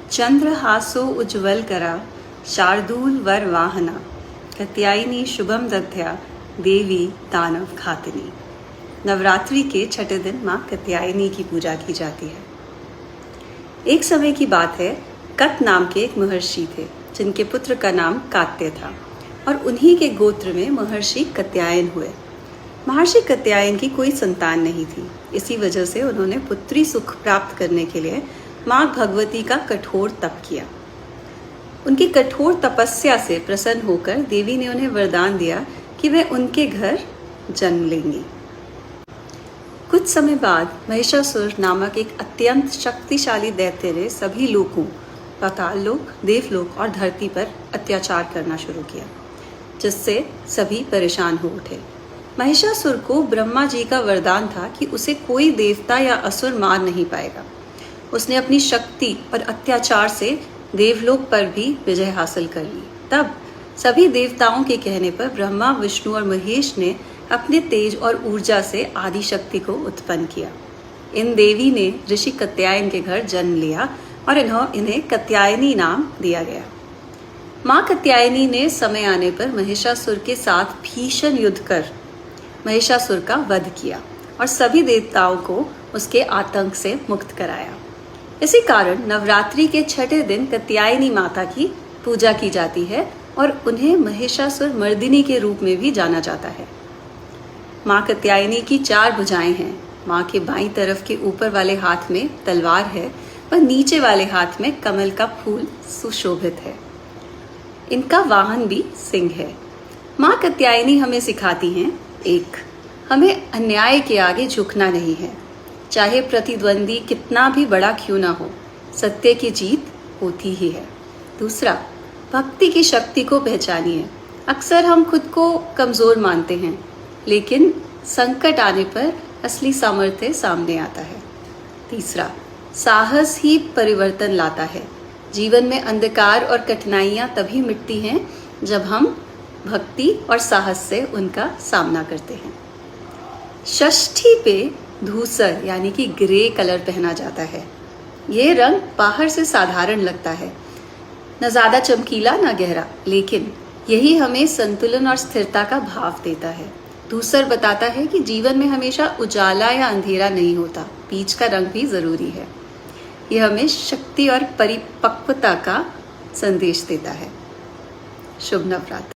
चंद्रहासो उज्ज्वल करा शार्दूल वर वाहना कात्यायनी शुभम दध्या देवी दानव घातिनी। नवरात्रि के छठे दिन माँ कात्यायनी की पूजा की जाती है। एक समय की बात है, कत नाम के एक महर्षि थे जिनके पुत्र का नाम कात्य था और उन्हीं के गोत्र में महर्षि कात्यायन हुए। महर्षि कात्यायन की कोई संतान नहीं थी। इसी वजह से उन्होंने पुत्री सुख प्राप्त करने के लिए माँ भगवती का कठोर तप किया। उनकी कठोर तपस्या से प्रसन्न होकर देवी ने उन्हें वरदान दिया कि वे उनके घर जन्म लेंगी। कुछ समय बाद महिषासुर नामक एक अत्यंत शक्तिशाली दैत्य ने सभी लोगों, पाताल लोक, देवलोक और धरती पर अत्याचार करना शुरू किया, जिससे सभी परेशान हो उठे। महिषासुर को ब्रह्मा जी का वरदान था कि उसे कोई देवता या असुर मार नहीं पाएगा। उसने अपनी शक्ति और अत्याचार से देवलोक पर भी विजय हासिल कर ली। तब सभी देवताओं के कहने पर ब्रह्मा, विष्णु और महेश ने अपने तेज और ऊर्जा से आदि शक्ति को उत्पन्न किया। इन देवी ने ऋषि कात्यायन के घर जन्म लिया और इन्हें कात्यायनी नाम दिया गया। माँ कात्यायनी ने समय आने पर महिषासुर के साथ भीषण युद्ध कर महिषासुर का वध किया और सभी देवताओं को उसके आतंक से मुक्त कराया। इसी कारण नवरात्रि के छठे दिन कात्यायनी माता की पूजा की जाती है और उन्हें महिषासुर मर्दिनी के रूप में भी जाना जाता है। माँ कात्यायनी की 4 भुजाएं हैं। माँ के बाईं तरफ के ऊपर वाले हाथ में तलवार है और नीचे वाले हाथ में कमल का फूल सुशोभित है। इनका वाहन भी सिंह है। माँ कात्यायनी हमें सिखाती हैं, 1, हमें अन्याय के आगे झुकना नहीं है, चाहे प्रतिद्वंदी कितना भी बड़ा क्यों ना हो, सत्य की जीत होती ही है। 2, भक्ति की शक्ति को पहचानिए। अक्सर हम खुद को कमजोर मानते हैं, लेकिन संकट आने पर असली सामर्थ्य सामने आता है। 3, साहस ही परिवर्तन लाता है। जीवन में अंधकार और कठिनाइयाँ तभी मिटती हैं जब हम भक्ति और साहस से उनका सामना करते हैं। षष्ठी पे धूसर यानी कि ग्रे कलर पहना जाता है। ये रंग बाहर से साधारण लगता है, न ज़्यादा चमकीला न गहरा, लेकिन यही हमें संतुलन और स्थिरता का भाव देता है। धूसर बताता है कि जीवन में हमेशा उजाला या अंधेरा नहीं होता, बीच का रंग भी जरूरी है। यह हमें शक्ति और परिपक्वता का संदेश देता है। शुभ नवरात्र।